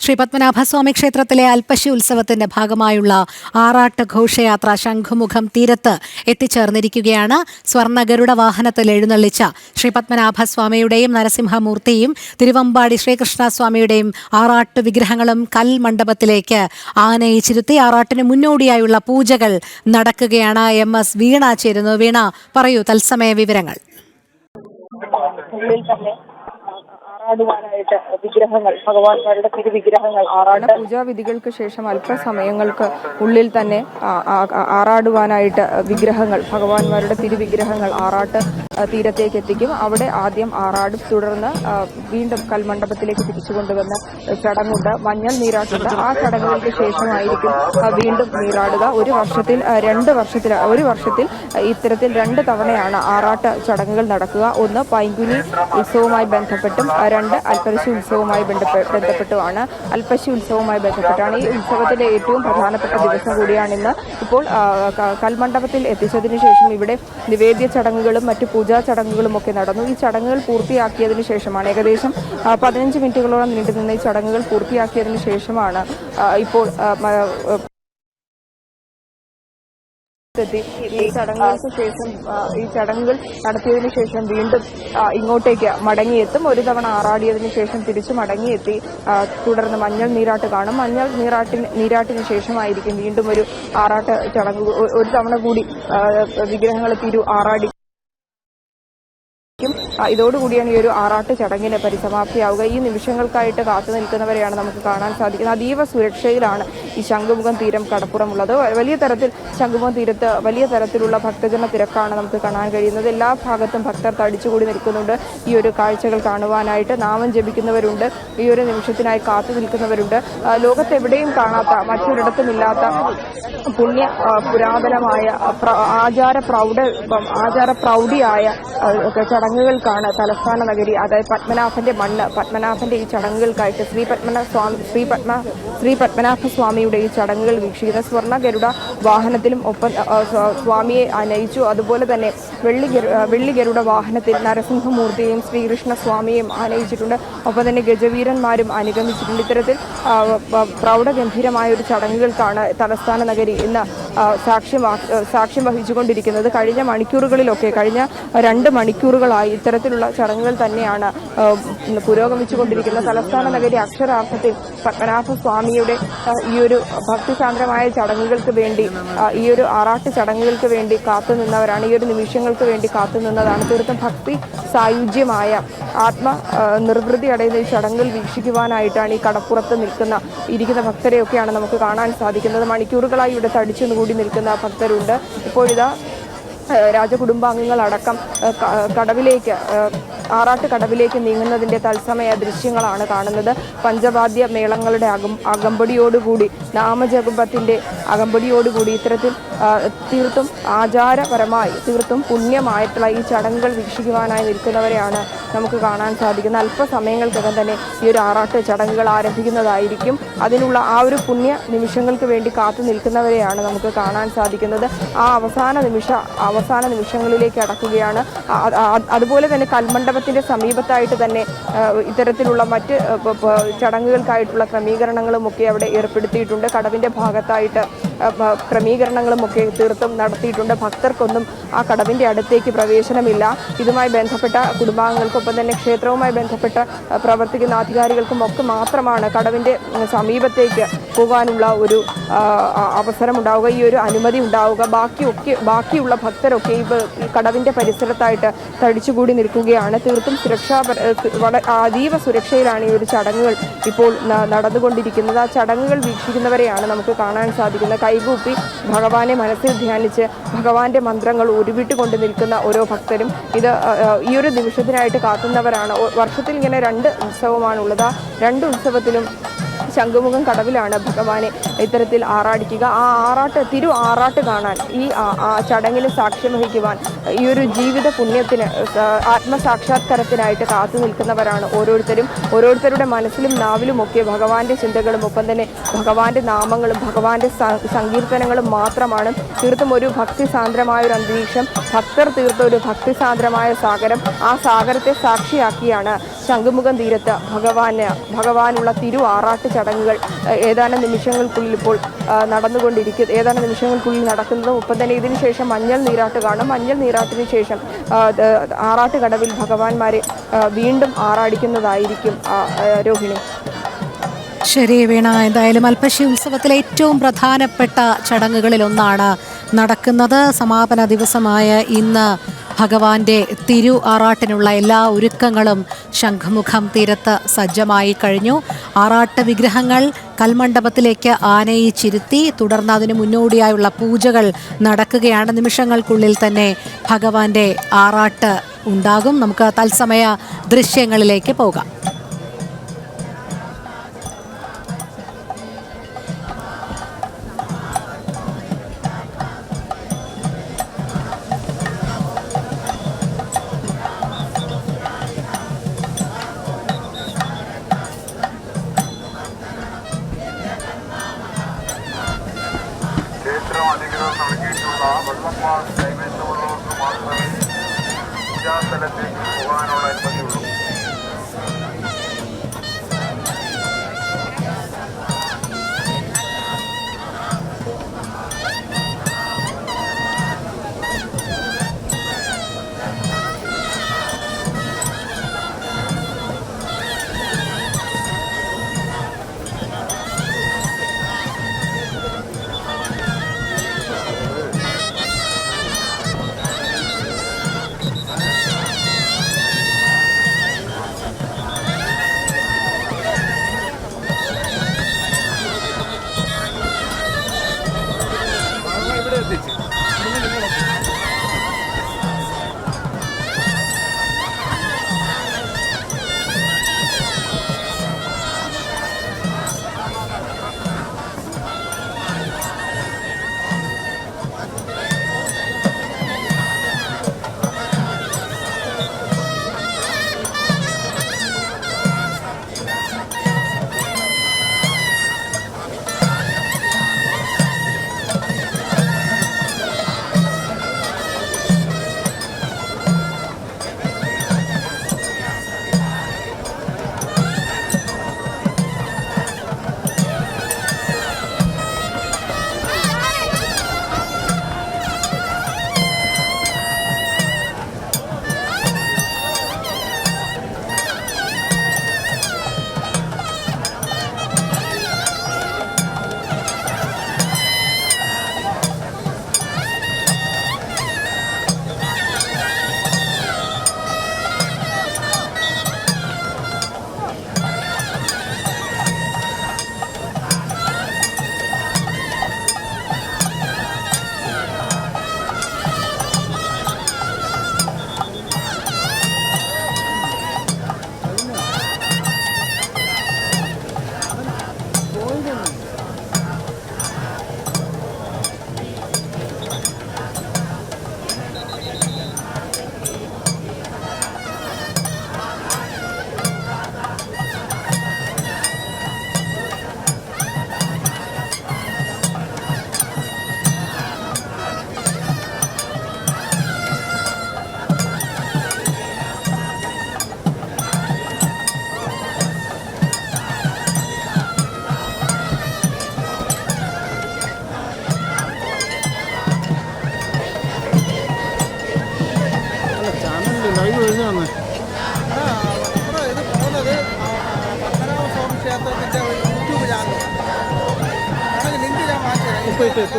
ശ്രീ പത്മനാഭസ്വാമി ക്ഷേത്രത്തിലെ അൽപ്പശി ഉത്സവത്തിന്റെ ഭാഗമായുള്ള ആറാട്ട് ഘോഷയാത്ര ശംഖുമുഖം തീരത്ത് എത്തിച്ചേർന്നിരിക്കുകയാണ്. സ്വർണ്ണഗരുഡ വാഹനത്തിൽ എഴുന്നള്ളിച്ച ശ്രീ പത്മനാഭസ്വാമിയുടെയും നരസിംഹമൂർത്തിയും തിരുവമ്പാടി ശ്രീകൃഷ്ണസ്വാമിയുടെയും ആറാട്ട് വിഗ്രഹങ്ങളും കൽമണ്ഡപത്തിലേക്ക് ആനയിച്ചിരുത്തി ആറാട്ടിന് മുന്നോടിയായുള്ള പൂജകൾ നടക്കുകയാണ്. MS വീണ ചേരുന്നു. വീണ, പറയൂ തത്സമയ വിവരങ്ങൾ. ആറാടുവാനായിട്ട് വിഗ്രഹങ്ങൾ, ഭഗവാൻമാരുടെ തിരുവിഗ്രഹങ്ങൾ പൂജാവിധികൾക്ക് ശേഷം അല്പസമയങ്ങൾക്ക് ഉള്ളിൽ തന്നെ ആറാടുവാനായിട്ട് വിഗ്രഹങ്ങൾ, ഭഗവാൻമാരുടെ തിരുവിഗ്രഹങ്ങൾ ആറാട്ട് തീരത്തേക്ക് എത്തിക്കും. അവിടെ ആദ്യം ആറാടും തുടർന്ന് വീണ്ടും കൽമണ്ഡപത്തിലേക്ക് തിരിച്ചു കൊണ്ടുവന്ന ചടങ്ങുണ്ട്, മഞ്ഞൾ നീരാട്ടുണ്ട്. ആ ചടങ്ങുകൾക്ക് ശേഷമായിരിക്കും വീണ്ടും നീരാടുക. ഒരു വർഷത്തിൽ ഇത്തരത്തിൽ 2 തവണയാണ് ആറാട്ട് ചടങ്ങുകൾ നടക്കുക. ഒന്ന് പൈങ്കുനി ഉത്സവവുമായി ബന്ധപ്പെട്ടും 2 അൽപ്പശി ഉത്സവവുമായി ബന്ധപ്പെട്ടുമാണ്. അൽപ്പശി ഉത്സവവുമായി ബന്ധപ്പെട്ടാണ് ഈ ഉത്സവത്തിന്റെ ഏറ്റവും പ്രധാനപ്പെട്ട ദിവസം കൂടിയാണിന്ന്. ഇപ്പോൾ കൽമണ്ഡപത്തിൽ എത്തിച്ചതിനു ശേഷം ഇവിടെ നിവേദ്യ ചടങ്ങുകളും മറ്റു പൂജാ ചടങ്ങുകളും ഒക്കെ നടന്നു. ഈ ചടങ്ങുകൾ പൂർത്തിയാക്കിയതിനു ശേഷമാണ്, ഏകദേശം 15 മിനിറ്റുകളോളം നീണ്ടുനിന്ന ഈ ചടങ്ങുകൾ പൂർത്തിയാക്കിയതിനു ശേഷമാണ് ഇപ്പോൾ ഈ ചടങ്ങുകൾ നടത്തിയതിനു ശേഷം വീണ്ടും ഇങ്ങോട്ടേക്ക് മടങ്ങിയെത്തും. ഒരു തവണ ആറാടിയതിനു ശേഷം തിരിച്ചു മടങ്ങിയെത്തി തുടർന്ന് മഞ്ഞൾ നീരാട്ട് കാണും. മഞ്ഞൾ നീരാട്ടിന് ശേഷമായിരിക്കും വീണ്ടും ഒരു ആറാട്ട് ചടങ്ങ്. ഒരു തവണ കൂടി വിഗ്രഹങ്ങൾ ആറാടി. ഇതോടുകൂടിയാണ് ഈ ഒരു ആറാട്ട് ചടങ്ങിന് പരിസമാപ്തിയാവുക. ഈ നിമിഷങ്ങൾക്കായിട്ട് കാത്തു നിൽക്കുന്നവരെയാണ് നമുക്ക് കാണാൻ സാധിക്കുന്നത്. അതീവ സുരക്ഷയിലാണ് ഈ ശംഖുമുഖം തീരം കടപ്പുറമുള്ളത്. വലിയ തരത്തിൽ ശംഖുമുഖം തീരത്ത് വലിയ തരത്തിലുള്ള ഭക്തജന തിരക്കാണ് നമുക്ക് കാണാൻ കഴിയുന്നത്. എല്ലാ ഭാഗത്തും ഭക്തർ തടിച്ചുകൂടി നിൽക്കുന്നുണ്ട്. ഈ ഒരു കാഴ്ചകൾ കാണുവാനായിട്ട് നാമം ജപിക്കുന്നവരുണ്ട്, ഈ ഒരു നിമിഷത്തിനായി കാത്തു നിൽക്കുന്നവരുണ്ട്. ലോകത്തെവിടെയും കാണാത്ത, മറ്റൊരിടത്തുമില്ലാത്ത പുണ്യ പുരാതനമായ ആചാര പ്രൗഢിയായ ചടങ്ങുകൾക്കാണ് തലസ്ഥാന നഗരി, അതായത് പത്മനാഭന്റെ മണ്ണ്, പത്മനാഭന്റെ ഈ ചടങ്ങുകൾക്കായിട്ട് ശ്രീ പത്മനാഭസ്വാമിയുടെ ഈ ചടങ്ങുകൾ വീക്ഷിക്കുന്ന സ്വർണ്ണ ഗരുഡ വാഹനത്തിലും ഒപ്പം സ്വാമിയെ ആനയിച്ചു. അതുപോലെ തന്നെ വെള്ളി ഗരുഡ വാഹനത്തിൽ നരസിംഹമൂർത്തിയെയും ശ്രീകൃഷ്ണസ്വാമിയെയും ആനയിച്ചിട്ടുണ്ട്. ഒപ്പം തന്നെ ഗജവീരന്മാരും അനുഗമിച്ചിട്ടുണ്ട്. ഇത്തരത്തിൽ പ്രൗഢഗംഭീരമായ ഒരു ചടങ്ങുകൾക്കാണ് തലസ്ഥാന നഗരി ഇന്ന് സാക്ഷ്യം വഹിച്ചുകൊണ്ടിരിക്കുന്നത്. കഴിഞ്ഞ 2 മണിക്കൂറുകളായി ഇത്തരത്തിലുള്ള ചടങ്ങുകൾ തന്നെയാണ് പുരോഗമിച്ചുകൊണ്ടിരിക്കുന്നത്. തലസ്ഥാന നഗരി അക്ഷരാർത്ഥത്തിൽ പത്മനാഭസ്വാമിയുടെ ഈ ഒരു ഭക്തിസാന്ദ്രമായ ചടങ്ങുകൾക്ക് വേണ്ടി, ഈ ഒരു ആറാട്ട് ചടങ്ങുകൾക്ക് വേണ്ടി കാത്തുനിന്നവരാണ്, ഈ ഒരു നിമിഷങ്ങൾക്ക് വേണ്ടി കാത്തുനിന്നതാണ്. തീർത്തും ഭക്തി സായുജ്യമായ നിർവൃതി അടയുന്ന ഈ ചടങ്ങുകൾ വീക്ഷിക്കുവാനായിട്ടാണ് ഈ കടപ്പുറത്ത് ഇരിക്കുന്ന ഭക്തരെയൊക്കെയാണ് നമുക്ക് കാണാൻ സാധിക്കുന്നത്. മണിക്കൂറുകളായി ഇവിടെ തടിച്ചുകൂടി നിൽക്കുന്ന ഭക്തരുണ്ട്. ഇപ്പോഴിതാ രാജകുടുംബാംഗങ്ങളടക്കം ആറാട്ട് കടവിലേക്ക് നീങ്ങുന്നതിന്റെ തത്സമയ ദൃശ്യങ്ങളാണ് കാണുന്നത്. പഞ്ചവാദ്യ മേളങ്ങളുടെ അകമ്പടിയോടുകൂടി, നാമജപത്തിന്റെ അകമ്പടിയോടുകൂടി ഇത്തരത്തിൽ തീർത്തും ആചാരപരമായി, തീർത്തും പുണ്യമായിട്ടുള്ള ഈ ചടങ്ങുകൾ വീക്ഷിക്കുവാനായി നിൽക്കുന്നവരെയാണ് നമുക്ക് കാണാൻ സാധിക്കുന്നത്. അല്പസമയങ്ങൾക്കകം തന്നെ ഈ ഒരു ആറാട്ട് ചടങ്ങുകൾ ആരംഭിക്കുന്നതായിരിക്കും. അതിനുള്ള ആ ഒരു പുണ്യ നിമിഷങ്ങൾക്ക് വേണ്ടി കാത്തു നിൽക്കുന്നവരെയാണ് നമുക്ക് കാണാൻ സാധിക്കുന്നത്. ആ അവസാന നിമിഷങ്ങളിലേക്ക് അടക്കുകയാണ്. അതുപോലെ തന്നെ കൽമണ്ഡപത്തിന്റെ സമീപത്തായിട്ട് തന്നെ ഇത്തരത്തിലുള്ള മറ്റ് ചടങ്ങുകൾക്കായിട്ടുള്ള ക്രമീകരണങ്ങളും ഒക്കെ അവിടെ ഏർപ്പെടുത്തിയിട്ടുണ്ട്. കടവിന്റെ ഭാഗത്തായിട്ട് ക്രമീകരണങ്ങളും ഒക്കെ തീർത്തും നടത്തിയിട്ടുണ്ട്. ഭക്തർക്കൊന്നും ആ കടവിന്റെ അടുത്തേക്ക് പ്രവേശനമില്ല. ഇതുമായി ബന്ധപ്പെട്ട കുടുംബാംഗങ്ങൾക്കൊപ്പം തന്നെ ക്ഷേത്രവുമായി ബന്ധപ്പെട്ട് പ്രവർത്തിക്കുന്ന അധികാരികൾക്കും ഒക്കെ മാത്രമാണ് കടവിന്റെ സമീപത്തേക്ക് പോകാനുള്ള ഒരു അവസരം ഉണ്ടാവുക, ഈ ഒരു അനുമതി ഉണ്ടാവുക. ബാക്കിയുള്ള ഭക്തരൊക്കെ ഈ കടവിന്റെ പരിസരത്തായിട്ട് തടിച്ചുകൂടി നിൽക്കുകയാണ്. തീർത്തും അതീവ സുരക്ഷയിലാണ് ഈ ഒരു ചടങ്ങുകൾ ഇപ്പോൾ നടന്നുകൊണ്ടിരിക്കുന്നത്. ആ ചടങ്ങുകൾ വീക്ഷിക്കുന്നവരെയാണ് നമുക്ക് കാണാൻ സാധിക്കുന്നത്. കൈകൂപ്പി ഭഗവാനെ മനസ്സിൽ ധ്യാനിച്ച് ഭഗവാന്റെ മന്ത്രങ്ങൾ ഉരുവിട്ടുകൊണ്ട് നിൽക്കുന്ന ഓരോ ഭക്തരും ഈ ഒരു നിമിഷത്തിനായിട്ട് കാത്തുന്നവരാണ്. വർഷത്തിൽ ഇങ്ങനെ 2 ഉത്സവമാണുള്ളത്. ആ 2 ഉത്സവത്തിലും ശംഖുമുഖം കടവിലാണ് ഭഗവാനെ ഇത്തരത്തിൽ ആറാടിക്കുക. ആ ആറാട്ട് കാണാൻ, ഈ ചടങ്ങിന് സാക്ഷ്യം വഹിക്കുവാൻ, ഈ ഒരു ജീവിത പുണ്യത്തിന്, ആത്മസാക്ഷാത്കാരത്തിനായിട്ട് കാത്തു നിൽക്കുന്നവരാണ് ഓരോരുത്തരും. ഓരോരുത്തരുടെ മനസ്സിലും നാവിലുമൊക്കെ ഭഗവാന്റെ ചിന്തകളും ഒപ്പം തന്നെ ഭഗവാന്റെ നാമങ്ങളും ഭഗവാന്റെ സങ്കീർത്തനങ്ങളും മാത്രമാണ്. തീർത്തും ഒരു ഭക്തിസാന്ദ്രമായ ഒരു അന്തരീക്ഷം, ഭക്തർ തീർത്ത ഒരു ഭക്തിസാന്ദ്രമായ സാഗരം. ആ സാഗരത്തെ സാക്ഷിയാക്കിയാണ് ശംഖുമുഖം തീരത്ത് ഭഗവാനുള്ള ആറാട്ട് ചടങ്ങുകൾ ഏതാനും നിമിഷങ്ങൾക്കുള്ളിൽ ഇപ്പോൾ ഏതാനും നിമിഷങ്ങൾക്കുള്ളിൽ നടക്കുന്നത്. ഒപ്പം തന്നെ ഇതിനു ശേഷം മഞ്ഞൾ നീരാട്ട് കാണും. മഞ്ഞൾ നീരാട്ടിന് ശേഷം ആറാട്ട് കടവിൽ ഭഗവാന്മാരെ വീണ്ടും ആറാടിക്കുന്നതായിരിക്കും രോഹിണി. ശരി വീണ, എന്തായാലും അൽപ്പശി ഉത്സവത്തിലെ ഏറ്റവും പ്രധാനപ്പെട്ട ചടങ്ങുകളിൽ ഒന്നാണ് നടക്കുന്നത്. സമാപന ദിവസമായ ഇന്ന് ഭഗവാന്റെ തിരു ആറാട്ടിനുള്ള എല്ലാ ഒരുക്കങ്ങളും ശംഖുമുഖം തീരത്ത് സജ്ജമായി കഴിഞ്ഞു. ആറാട്ട് വിഗ്രഹങ്ങൾ കൽമണ്ഡപത്തിലേക്ക് ആനയിച്ചിരുത്തി, തുടർന്ന് അതിന് മുന്നോടിയായുള്ള പൂജകൾ നടക്കുകയാണ്. നിമിഷങ്ങൾക്കുള്ളിൽ തന്നെ ഭഗവാന്റെ ആറാട്ട് ഉണ്ടാകും. നമുക്ക് തത്സമയ ദൃശ്യങ്ങളിലേക്ക് പോകാം. അധികൃതർ നൽകിയിട്ടുള്ള വെള്ളപ്പാട് കൈവശമുള്ളവർക്ക് മാത്രമേ പൂജാസ്ഥലത്തേക്ക് പോകാനുള്ള അനുമതിയുള്ളൂ.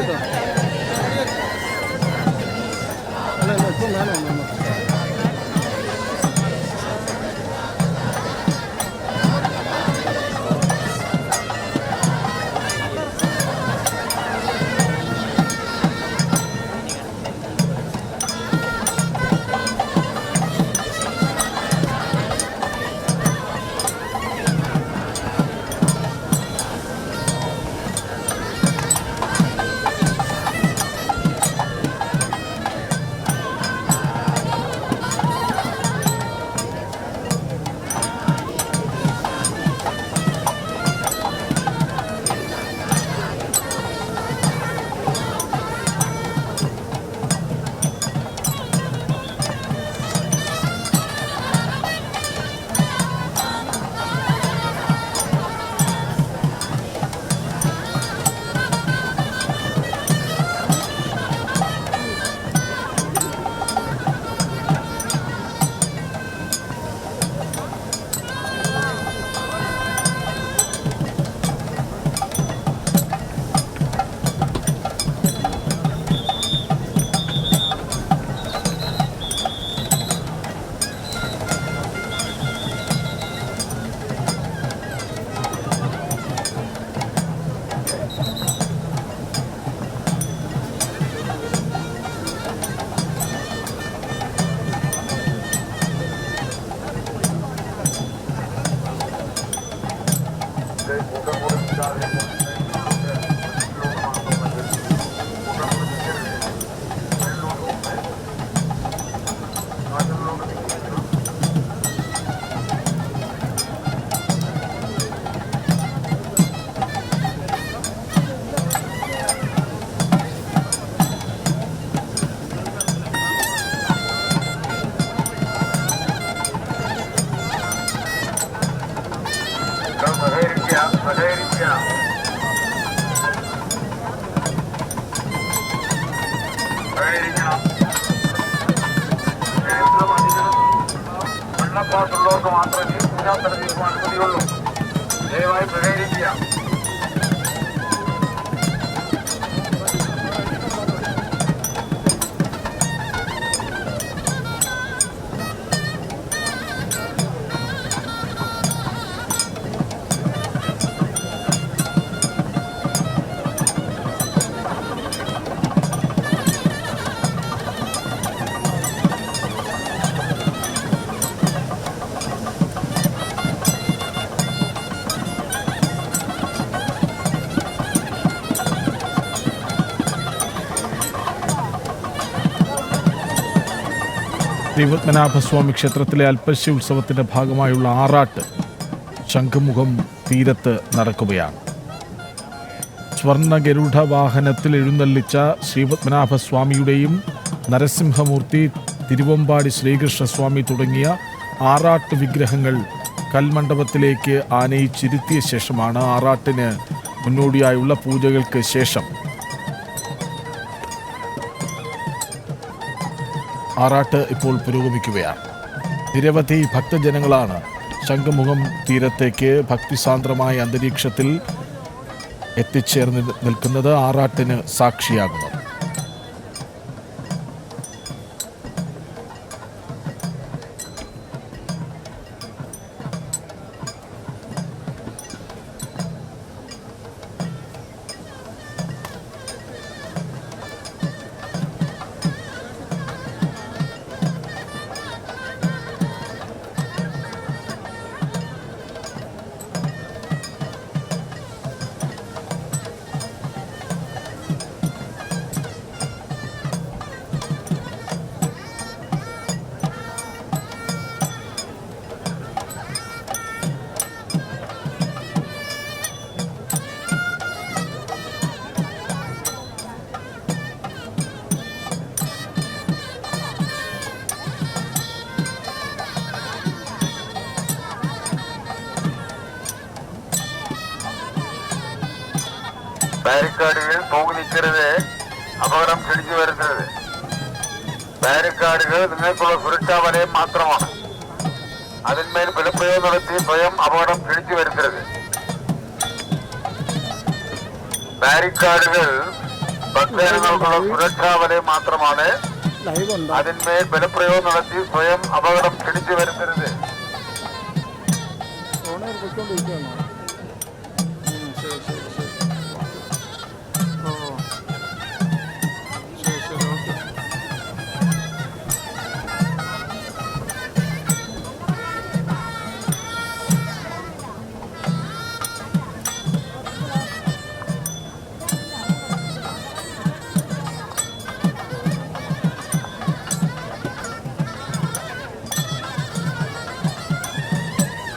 ഇട്ടോ അല്ല ഇപ്പം വേണം. കൂട്ടം കൊടുക്കാതെ വെള്ളപ്പാട്ടുള്ളവർക്ക് മാത്രമേ പൂജാസ്ഥലത്തേക്ക് അനുമതിയുള്ളൂ. ദയവായി സഹകരിക്കുക. ശ്രീപത്മനാഭസ്വാമി ക്ഷേത്രത്തിലെ അൽപ്പശി ഉത്സവത്തിന്റെ ഭാഗമായുള്ള ആറാട്ട് ശംഖുമുഖം തീരത്ത് നടക്കുകയാണ്. സ്വർണ്ണ ഗരുഡ വാഹനത്തിൽ എഴുന്നള്ളിച്ച ശ്രീപത്മനാഭസ്വാമിയുടെയും നരസിംഹമൂർത്തി, തിരുവമ്പാടി ശ്രീകൃഷ്ണസ്വാമി തുടങ്ങിയ ആറാട്ട് വിഗ്രഹങ്ങൾ കൽമണ്ഡപത്തിലേക്ക് ആനയിച്ചിരുത്തിയ ശേഷമാണ് ആറാട്ടിന് മുന്നോടിയായുള്ള പൂജകൾക്ക് ശേഷം ആറാട്ട് ഇപ്പോൾ പുരോഗമിക്കുകയാണ്. നിരവധി ഭക്തജനങ്ങളാണ് ശംഖുമുഖം തീരത്തേക്ക് ഭക്തിസാന്ദ്രമായ അന്തരീക്ഷത്തിൽ എത്തിച്ചേർന്ന് നിൽക്കുന്നത്, ആറാട്ടിന് സാക്ഷിയാകുന്നത്. ബാരിക്കാഡുകൾ തൂങ്ങി നിൽക്കരുത്, അപകടം ക്ഷണിച്ചു വരുത്തരുത്. ബാരിക്കാഡുകൾ നിങ്ങൾക്കുള്ള സുരക്ഷാ വലയം മാത്രമാണ്. അതിന്മേൽ ബലപ്രയോഗം നടത്തി സ്വയം അപകടം ക്ഷണിച്ചു വരുത്തരുത്. ബാരിക്കാഡുകൾ ഭക്തജനങ്ങൾക്കുള്ള സുരക്ഷാ വലയം മാത്രമാണ്. അതിന്മേൽ ബലപ്രയോഗം നടത്തി സ്വയം അപകടം ക്ഷണിച്ചു വരുത്തരുത്.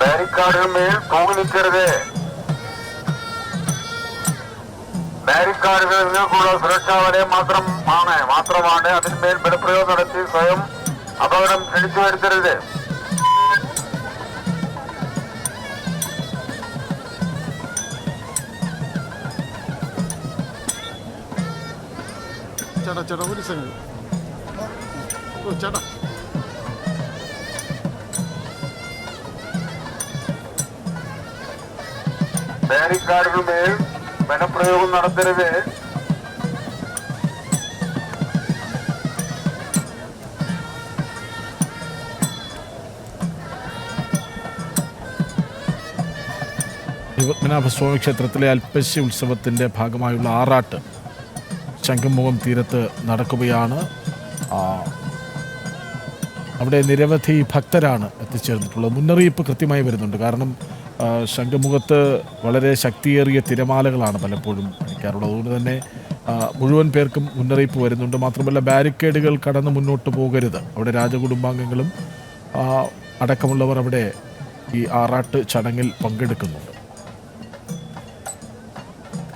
ബാരിക്കാഡുകൾ മേൽ തൂങ്ങി നിൽക്കരുത്. ബാരിക്കാഡുകൾ നിങ്ങൾക്കുള്ള സുരക്ഷാ വലയം മാത്രമാണ്. അതിന്മേൽ ബലപ്രയോഗം നടത്തി സ്വയം അപകടം ക്ഷണിച്ചു വരുത്തരുത്. ചേട്ടാ ഒരു സെക്കൻഡ്. ചേട്ടാ ബാരിക്കാഡുകൾ മേൽ ബലപ്രയോഗം നടത്തരുത്. ശ്രീപത്മനാഭസ്വാമി ക്ഷേത്രത്തിലെ അൽപ്പശി ഉത്സവത്തിൻ്റെ ഭാഗമായുള്ള ആറാട്ട് ശംഖുമുഖം തീരത്ത് നടക്കുകയാണ്. അവിടെ നിരവധി ഭക്തരാണ് എത്തിച്ചേർന്നിട്ടുള്ളത്. മുന്നറിയിപ്പ് കൃത്യമായി വരുന്നുണ്ട്. കാരണം ശംഖുമുഖത്ത് വളരെ ശക്തിയേറിയ തിരമാലകളാണ് പലപ്പോഴും അടിക്കാറുള്ളത്. അതുകൊണ്ട് തന്നെ മുഴുവൻ പേർക്കും മുന്നറിയിപ്പ് വരുന്നുണ്ട്. മാത്രമല്ല ബാരിക്കേഡുകൾ കടന്ന് മുന്നോട്ട് പോകരുത്. അവിടെ രാജകുടുംബാംഗങ്ങളും അടക്കമുള്ളവർ അവിടെ ഈ ആറാട്ട് ചടങ്ങിൽ പങ്കെടുക്കുന്നുണ്ട്.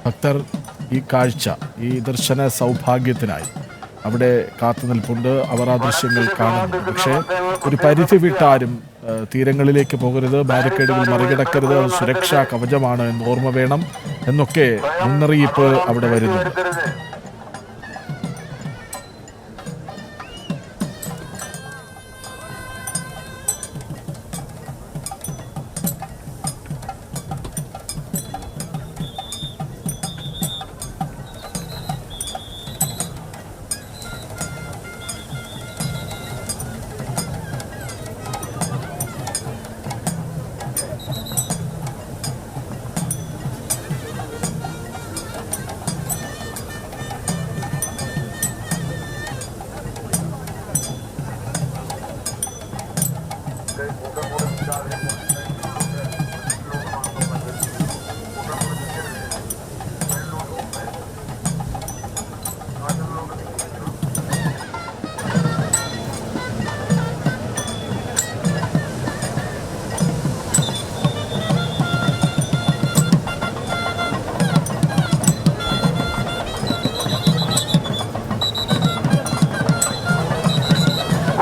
ഭക്തർ ഈ കാഴ്ച, ഈ ദർശന സൗഭാഗ്യത്തിനായി അവിടെ കാത്തു നിൽപ്പുണ്ട്. അവർ ആ ദൃശ്യങ്ങൾ കാണുന്നു. പക്ഷേ ഒരു പരിധി വിട്ടാരും തീരങ്ങളിലേക്ക് പോകരുത്, ബാരിക്കേഡുകൾ മറികടക്കരുത്, അത് സുരക്ഷാ കവചമാണ് എന്ന് ഓർമ്മ വേണം എന്നൊക്കെ മുന്നറിയിപ്പ് അവിടെ വരുന്നുണ്ട്.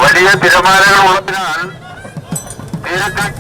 വലിയ തിരമാലകൾ ഉള്ളതിനാൽ തീരത്തേക്ക്